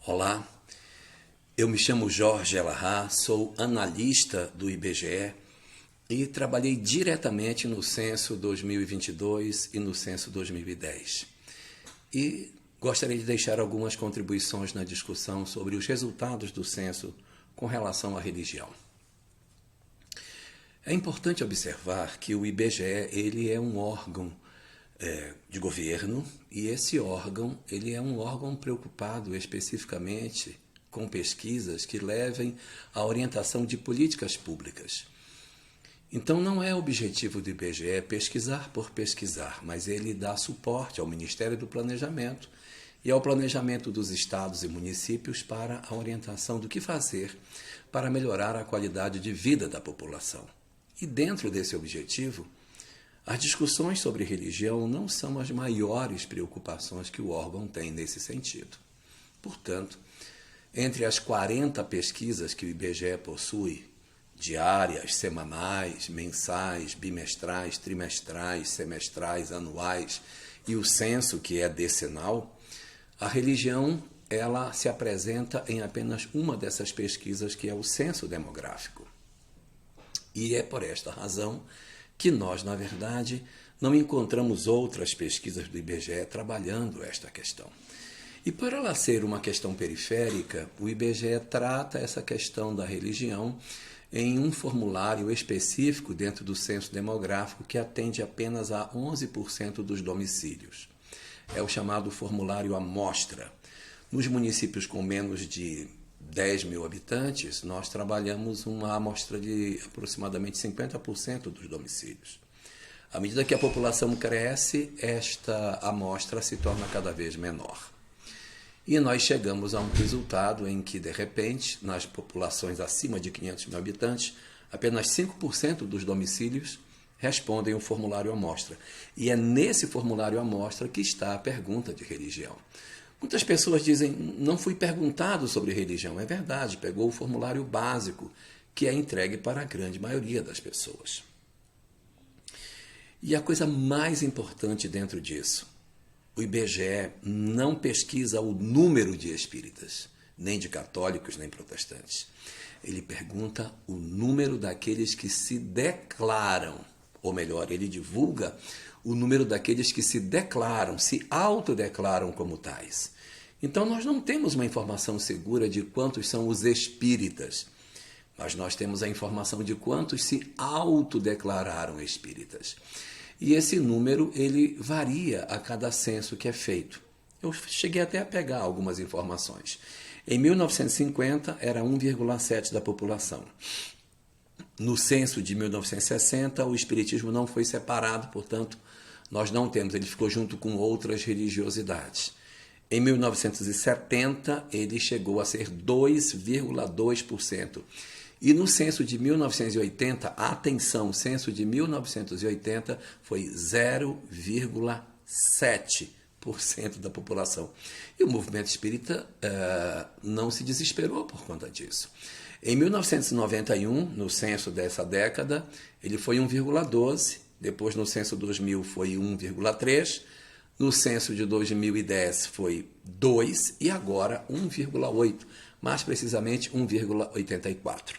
Olá, eu me chamo Jorge Elahá, sou analista do IBGE e trabalhei diretamente no censo 2022 e no censo 2010. E gostaria de deixar algumas contribuições na discussão sobre os resultados do censo com relação à religião. É importante observar que o IBGE ele é um órgão de governo e esse órgão ele é um órgão preocupado especificamente com pesquisas que levem à orientação de políticas públicas. Então não é objetivo do IBGE pesquisar por pesquisar, mas ele dá suporte ao Ministério do Planejamento e ao planejamento dos estados e municípios para a orientação do que fazer para melhorar a qualidade de vida da população. E dentro desse objetivo, as discussões sobre religião não são as maiores preocupações que o órgão tem nesse sentido. Portanto, entre as 40 pesquisas que o IBGE possui, diárias, semanais, mensais, bimestrais, trimestrais, semestrais, anuais, e o censo, que é decenal, a religião ela se apresenta em apenas uma dessas pesquisas, que é o censo demográfico. E é por esta razão que nós, na verdade, não encontramos outras pesquisas do IBGE trabalhando esta questão. E por ela ser uma questão periférica, o IBGE trata essa questão da religião em um formulário específico dentro do censo demográfico que atende apenas a 11% dos domicílios. É o chamado formulário amostra. Nos municípios com menos de 10 mil habitantes, nós trabalhamos uma amostra de aproximadamente 50% dos domicílios. À medida que a população cresce, esta amostra se torna cada vez menor. E nós chegamos a um resultado em que, de repente, nas populações acima de 500 mil habitantes, apenas 5% dos domicílios respondem o formulário amostra. E é nesse formulário amostra que está a pergunta de religião. Muitas pessoas dizem, não fui perguntado sobre religião. É verdade, pegou o formulário básico, que é entregue para a grande maioria das pessoas. E a coisa mais importante dentro disso, o IBGE não pesquisa o número de espíritas, nem de católicos, nem protestantes. Ele pergunta o número daqueles que se declaram, ou melhor, ele divulga o número daqueles que se declaram, se autodeclaram como tais. Então, nós não temos uma informação segura de quantos são os espíritas, mas nós temos a informação de quantos se autodeclararam espíritas. E esse número ele varia a cada censo que é feito. Eu cheguei até a pegar algumas informações. Em 1950, era 1,7% da população. No censo de 1960, o espiritismo não foi separado, portanto, nós não temos, ele ficou junto com outras religiosidades. Em 1970, ele chegou a ser 2,2%. E no censo de 1980, atenção, o censo de 1980 foi 0,7% da população. E o movimento espírita não se desesperou por conta disso. Em 1991, no censo dessa década, ele foi 1,12%, depois no censo 2000 foi 1,3%, no censo de 2010 foi 2% e agora 1,8%, mais precisamente 1,84%.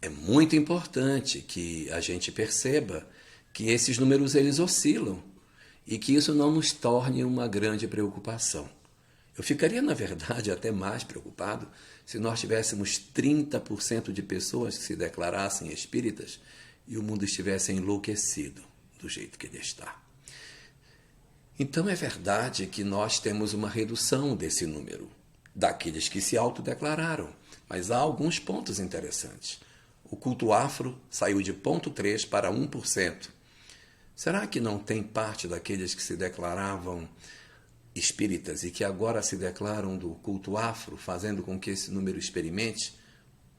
É muito importante que a gente perceba que esses números eles oscilam e que isso não nos torne uma grande preocupação. Eu ficaria, na verdade, até mais preocupado se nós tivéssemos 30% de pessoas que se declarassem espíritas e o mundo estivesse enlouquecido do jeito que ele está. Então é verdade que nós temos uma redução desse número, daqueles que se autodeclararam, mas há alguns pontos interessantes. O culto afro saiu de 0,3% para 1%. Será que não tem parte daqueles que se declaravam espíritas e que agora se declaram do culto afro, fazendo com que esse número experimente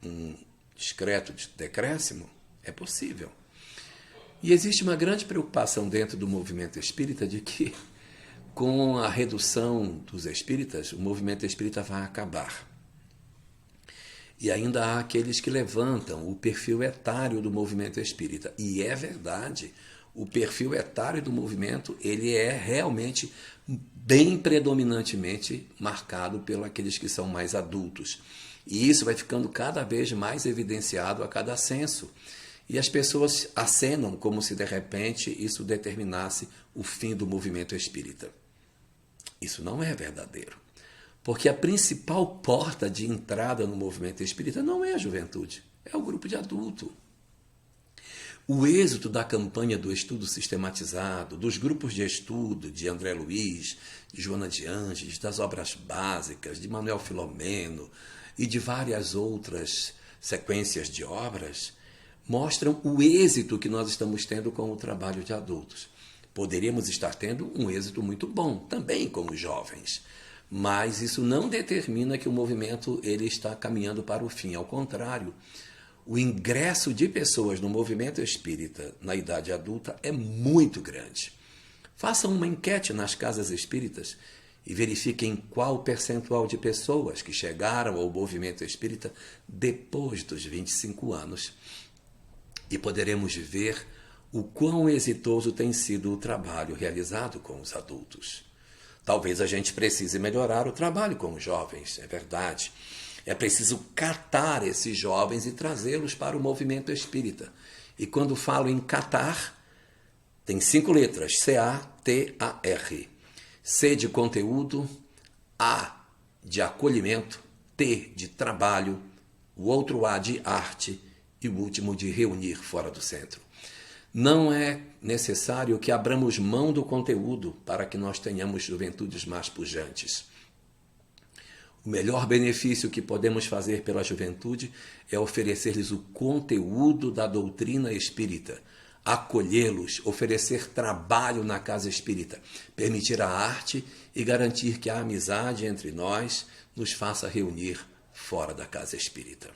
um discreto decréscimo? É possível. E existe uma grande preocupação dentro do movimento espírita de que, com a redução dos espíritas, o movimento espírita vai acabar. E ainda há aqueles que levantam o perfil etário do movimento espírita. E é verdade, o perfil etário do movimento ele é realmente bem predominantemente marcado pelos aqueles que são mais adultos. E isso vai ficando cada vez mais evidenciado a cada censo. E as pessoas acenam como se de repente isso determinasse o fim do movimento espírita. Isso não é verdadeiro. Porque a principal porta de entrada no movimento espírita não é a juventude, é o grupo de adulto. O êxito da campanha do estudo sistematizado, dos grupos de estudo de André Luiz, de Joana de Ângeles, das obras básicas, de Manuel Filomeno e de várias outras sequências de obras, mostram o êxito que nós estamos tendo com o trabalho de adultos. Poderíamos estar tendo um êxito muito bom, também com os jovens, mas isso não determina que o movimento ele está caminhando para o fim. Ao contrário, o ingresso de pessoas no movimento espírita na idade adulta é muito grande. Façam uma enquete nas casas espíritas e verifiquem qual o percentual de pessoas que chegaram ao movimento espírita depois dos 25 anos. E poderemos ver o quão exitoso tem sido o trabalho realizado com os adultos. Talvez a gente precise melhorar o trabalho com os jovens, é verdade. É preciso catar esses jovens e trazê-los para o movimento espírita. E quando falo em catar, tem 5 letras, C-A-T-A-R. C de conteúdo, A de acolhimento, T de trabalho, o outro A de arte e o último de reunir fora do centro. Não é necessário que abramos mão do conteúdo para que nós tenhamos juventudes mais pujantes. O melhor benefício que podemos fazer pela juventude é oferecer-lhes o conteúdo da doutrina espírita, acolhê-los, oferecer trabalho na casa espírita, permitir a arte e garantir que a amizade entre nós nos faça reunir fora da casa espírita.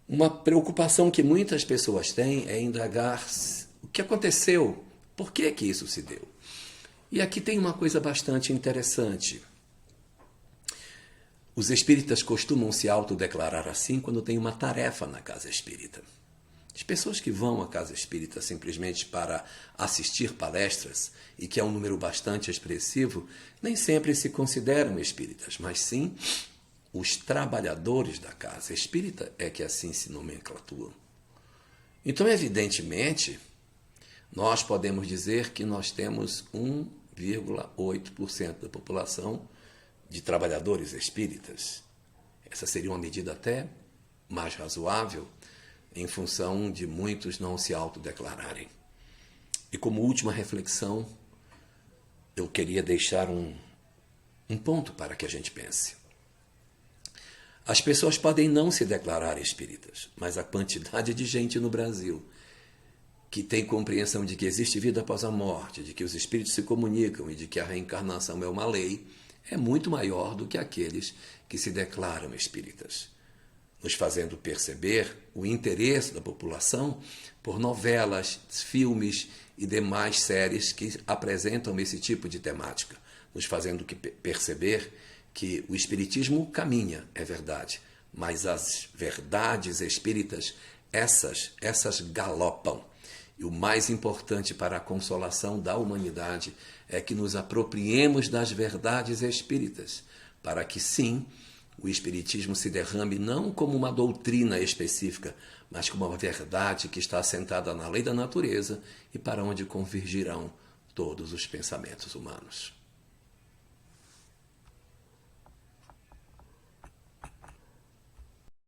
Uma preocupação que muitas pessoas têm é indagar o que aconteceu, por que isso se deu. E aqui tem uma coisa bastante interessante. Os espíritas costumam se autodeclarar assim quando tem uma tarefa na casa espírita. As pessoas que vão à casa espírita simplesmente para assistir palestras, e que é um número bastante expressivo, nem sempre se consideram espíritas, mas sim os trabalhadores da casa espírita é que assim se nomenclaturam. Então, evidentemente, nós podemos dizer que nós temos 1,8% da população de trabalhadores espíritas. Essa seria uma medida até mais razoável, em função de muitos não se autodeclararem. E como última reflexão, eu queria deixar um ponto para que a gente pense. As pessoas podem não se declarar espíritas, mas a quantidade de gente no Brasil que tem compreensão de que existe vida após a morte, de que os espíritos se comunicam e de que a reencarnação é uma lei, é muito maior do que aqueles que se declaram espíritas, nos fazendo perceber o interesse da população por novelas, filmes e demais séries que apresentam esse tipo de temática, nos fazendo perceber que o espiritismo caminha, é verdade, mas as verdades espíritas, essas galopam. E o mais importante para a consolação da humanidade é que nos apropriemos das verdades espíritas, para que sim, o espiritismo se derrame não como uma doutrina específica, mas como uma verdade que está assentada na lei da natureza e para onde convergirão todos os pensamentos humanos.